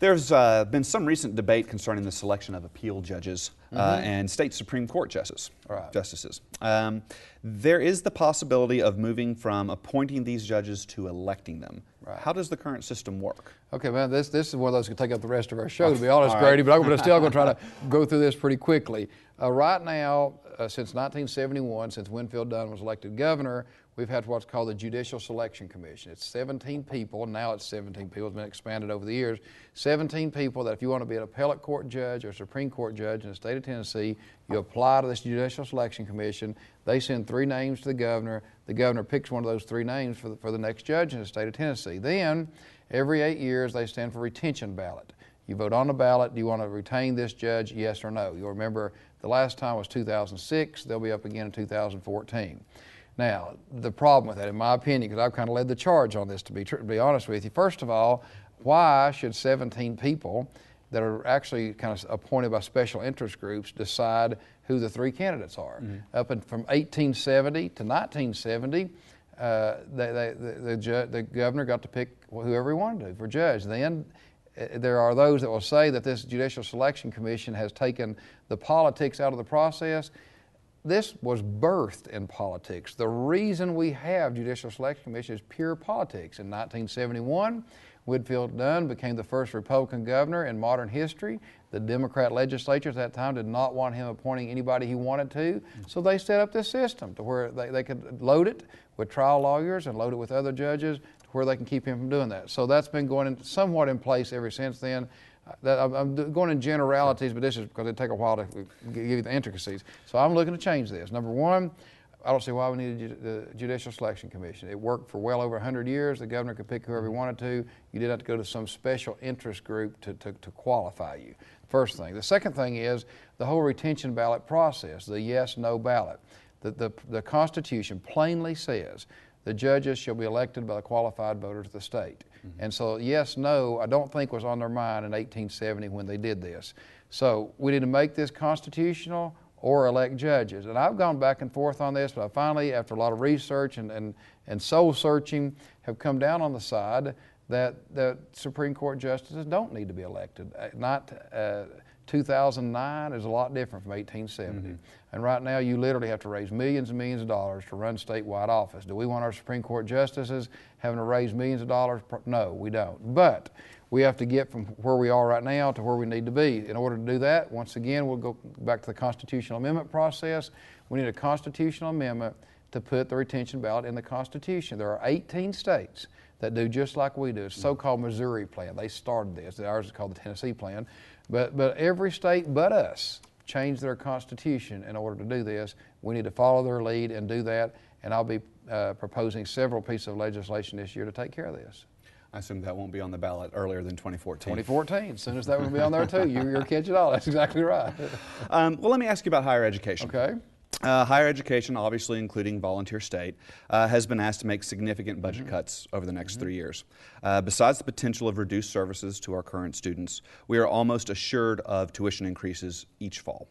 There's been some recent debate concerning the selection of appeal judges and state Supreme Court justices. There is the possibility of moving from appointing these judges to electing them. How does the current system work? Okay, man, this is one of those that could take up the rest of our show, to be honest, Grady, but I'm still going to try to go through this pretty quickly. Right now, since 1971, since Winfield Dunn was elected governor, we've had what's called the Judicial Selection Commission. It's 17 people, now it's 17 people, it's been expanded over the years. 17 people that if you want to be an appellate court judge or Supreme Court judge in the state of Tennessee, you apply to this Judicial Selection Commission. They send 3 names to the governor picks one of those 3 names for the next judge in the state of Tennessee. Then, every 8 years, they stand for retention ballot. You vote on the ballot, do you want to retain this judge, yes or no? You'll remember the last time was 2006, they'll be up again in 2014. Now, the problem with that, in my opinion, because I've kind of led the charge on this, to be honest with you, first of all, why should 17 people that are actually kind of appointed by special interest groups decide who the 3 candidates are? Up from 1870 to 1970, the governor got to pick whoever he wanted to for judge. Then there are those that will say that this Judicial Selection Commission has taken the politics out of the process. This was birthed in politics. The reason we have Judicial Selection Commission is pure politics. In 1971, Winfield Dunn became the first Republican governor in modern history. The Democrat legislatures at that time did not want him appointing anybody he wanted to, so they set up this system to where they could load it with trial lawyers and load it with other judges to where they can keep him from doing that. So that's been somewhat in place ever since then. I'm going in generalities, but this is because it'd take a while to give you the intricacies. So I'm looking to change this. Number one, I don't see why we needed the Judicial Selection Commission. It worked for well over 100 years. The governor could pick whoever he wanted to. You didn't have to go to some special interest group to qualify you. First thing. The second thing is the whole retention ballot process, the yes-no ballot. The Constitution plainly says the judges shall be elected by the qualified voters of the state. And so yes, no, I don't think was on their mind in 1870 when they did this. So we need to make this constitutional or elect judges. And I've gone back and forth on this, but I finally, after a lot of research and soul searching, have come down on the side that Supreme Court justices don't need to be elected. 2009 is a lot different from 1870. And right now you literally have to raise millions and millions of dollars to run statewide office. Do we want our Supreme Court justices having to raise millions of dollars? No, we don't. But we have to get from where we are right now to where we need to be. In order to do that, once again, we'll go back to the constitutional amendment process. We need a constitutional amendment to put the retention ballot in the Constitution. There are 18 states that do just like we do. It's so-called Missouri plan. They started this. Ours is called the Tennessee plan. But every state but us changed their constitution in order to do this. We need to follow their lead and do that. And I'll be proposing several pieces of legislation this year to take care of this. I assume that won't be on the ballot earlier than 2014. 2014, as soon as that will be on there too. You're catching all. That's exactly right. Well, let me ask you about higher education. Okay. Higher education, obviously including volunteer state, has been asked to make significant budget cuts over the next 3 years. Besides the potential of reduced services to our current students, we are almost assured of tuition increases each fall.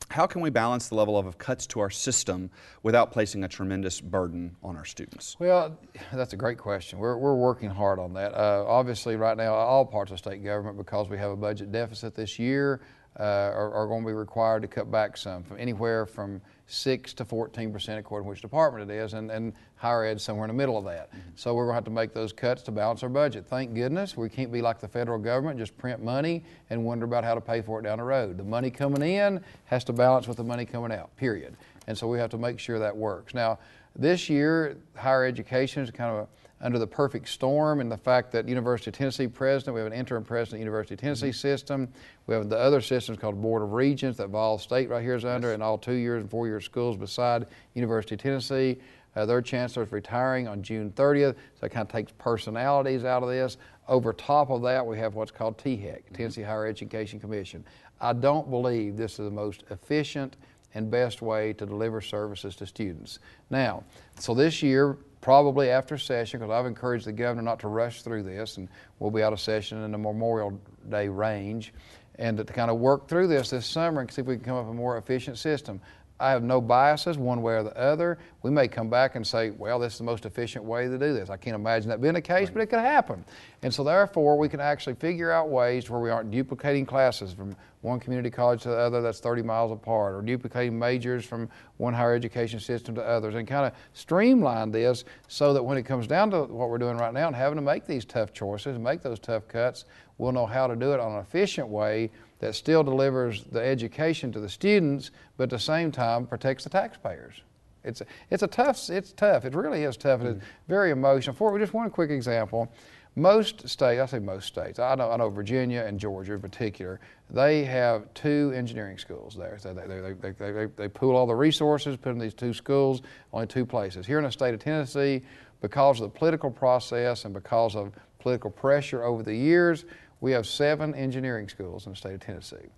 How can we balance the level of cuts to our system without placing a tremendous burden on our students? Well, that's a great question. We're working hard on that. Obviously, right now, all parts of state government, because we have a budget deficit this year, are going to be required to cut back some, from anywhere from 6 to 14% according to which department it is, and higher ed somewhere in the middle of that. So we're going to have to make those cuts to balance our budget. Thank goodness we can't be like the federal government, just print money and wonder about how to pay for it down the road. The money coming in has to balance with the money coming out, period. And so we have to make sure that works. Now, this year, higher education is kind of under the perfect storm in the fact that University of Tennessee president, we have an interim president, University of Tennessee system. We have the other systems called Board of Regents that Vol State right here is under, and all 2-year and 4-year schools beside University of Tennessee. Their chancellor is retiring on June 30th, so it kind of takes personalities out of this. Over top of that, we have what's called THEC, Tennessee Higher Education Commission. I don't believe this is the most efficient and best way to deliver services to students. Now, so this year, probably after session, because I've encouraged the governor not to rush through this, and we'll be out of session in the Memorial Day range, and to kind of work through this summer and see if we can come up with a more efficient system. I have no biases one way or the other. We may come back and say, well, this is the most efficient way to do this. I can't imagine that being the case, but it could happen. And so therefore, we can actually figure out ways where we aren't duplicating classes from one community college to the other that's 30 miles apart, or duplicating majors from one higher education system to others, and kind of streamline this so that when it comes down to what we're doing right now and having to make these tough choices and make those tough cuts, we'll know how to do it on an efficient way that still delivers the education to the students, but at the same time protects the taxpayers. It's tough. It really is tough. It's very emotional. For just one quick example, most states, I say most states, I know Virginia and Georgia in particular, they have 2 engineering schools there. So they pool all the resources, put in these 2 schools, only 2 places. Here in the state of Tennessee, because of the political process and because of political pressure over the years, we have 7 engineering schools in the state of Tennessee.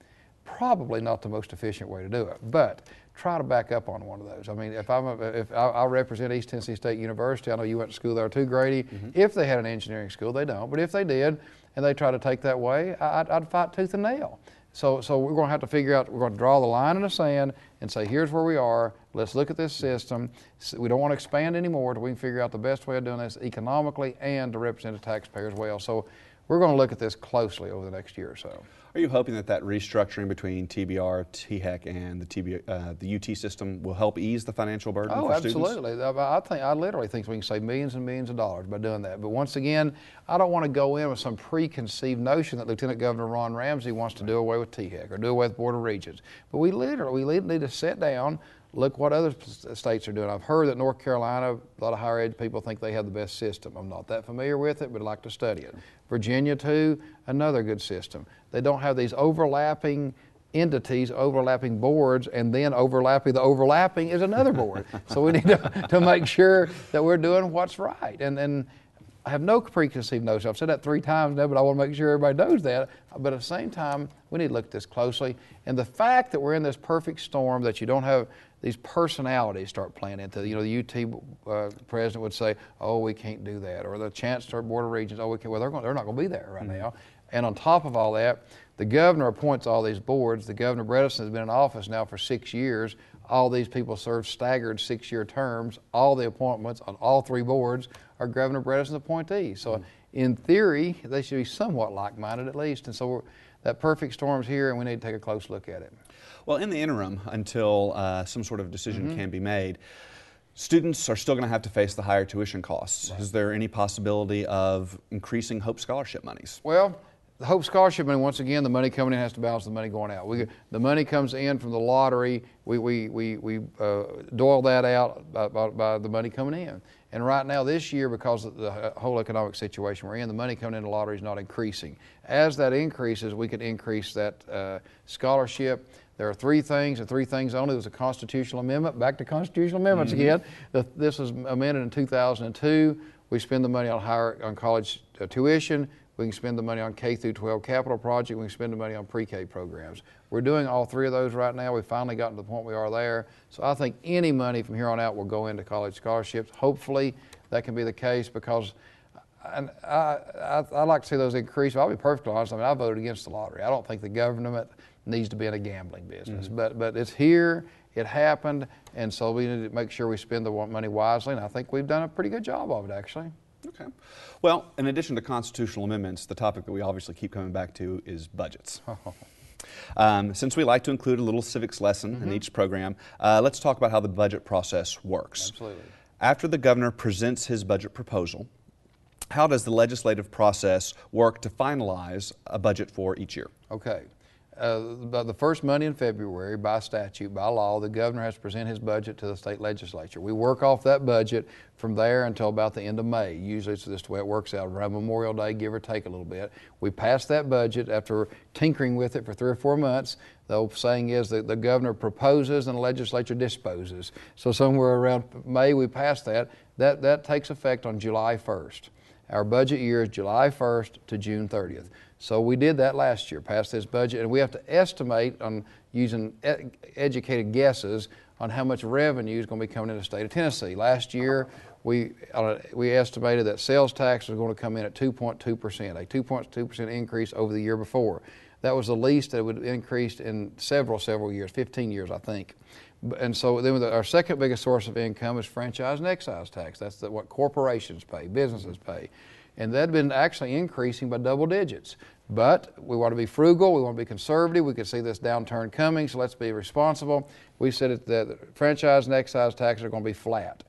Probably not the most efficient way to do it, but try to back up on one of those. I mean, if I represent East Tennessee State University, I know you went to school there too, Grady. If they had an engineering school, they don't, but if they did and they try to take that way, I'd fight tooth and nail. So we're going to have to figure out, we're going to draw the line in the sand and say, here's where we are, let's look at this system. We don't want to expand anymore until we can figure out the best way of doing this economically and to represent the taxpayers well. So we're going to look at this closely over the next year or so. Are you hoping that restructuring between TBR, THEC, and the UT system will help ease the financial burden for students? Oh, absolutely. I literally think we can save millions and millions of dollars by doing that. But once again, I don't want to go in with some preconceived notion that Lieutenant Governor Ron Ramsey wants to do away with THEC or do away with Board of Regents. But we need to sit down, look what other states are doing. I've heard that North Carolina, a lot of higher ed people think they have the best system. I'm not that familiar with it, but I'd like to study it. Virginia too, another good system. They don't have these overlapping entities, overlapping boards, and then the overlapping is another board. So we need to make sure that we're doing what's right. And I have no preconceived notion. I've said that 3 times now, but I want to make sure everybody knows that. But at the same time, we need to look at this closely. And the fact that we're in this perfect storm, that you don't have these personalities start playing into, the UT president would say, oh, we can't do that. Or the chancellor, Board of Regents, oh, we can't. Well, they're not going to be there right now. And on top of all that, the governor appoints all these boards. The Governor Bredesen has been in office now for 6 years. All these people serve staggered 6-year terms. All the appointments on all 3 boards are Governor Bredesen's appointees. So in theory, they should be somewhat like-minded at least. And so that perfect storm's here, and we need to take a close look at it. Well, in the interim, until some sort of decision can be made, students are still going to have to face the higher tuition costs. Right. Is there any possibility of increasing Hope Scholarship monies? Well, the Hope Scholarship money, once again, the money coming in has to balance the money going out. The money comes in from the lottery. We dole that out by the money coming in. And right now, this year, because of the whole economic situation we're in, the money coming in the lottery is not increasing. As that increases, we can increase that scholarship. There are 3 things, and 3 things only. There was a constitutional amendment. Back to constitutional amendments again. This was amended in 2002. We spend the money on college tuition. We can spend the money on K through 12 capital project. We can spend the money on pre-K programs. We're doing all 3 of those right now. We've finally gotten to the point we are there. So I think any money from here on out will go into college scholarships. Hopefully that can be the case, because I like to see those increase. I'll be perfectly honest. I mean, I voted against the lottery. I don't think the government needs to be in a gambling business. But it's here. It happened. And so we need to make sure we spend the money wisely. And I think we've done a pretty good job of it, actually. Okay. Well, in addition to constitutional amendments, the topic that we obviously keep coming back to is budgets. Since we like to include a little civics lesson in each program, let's talk about how the budget process works. Absolutely. After the governor presents his budget proposal, how does the legislative process work to finalize a budget for each year? Okay. The first Monday in February, by statute, by law, the governor has to present his budget to the state legislature. We work off that budget from there until about the end of May. Usually it's just the way it works out, around Memorial Day, give or take a little bit. We pass that budget after tinkering with it for 3 or 4 months. The old saying is that the governor proposes and the legislature disposes. So somewhere around May we pass that. That takes effect on July 1st. Our budget year is July 1st to June 30th. So we did that last year, passed this budget, and we have to estimate on using educated guesses on how much revenue is going to be coming into the state of Tennessee. Last year, we estimated that sales tax was going to come in at 2.2%, a 2.2% increase over the year before. That was the least that would increase in several years, 15 years, I think. And so then our second biggest source of income is franchise and excise tax. That's what corporations pay, businesses pay. And that had been actually increasing by double digits. But we want to be frugal, we want to be conservative, we can see this downturn coming, so let's be responsible. We said that franchise and excise taxes are going to be flat.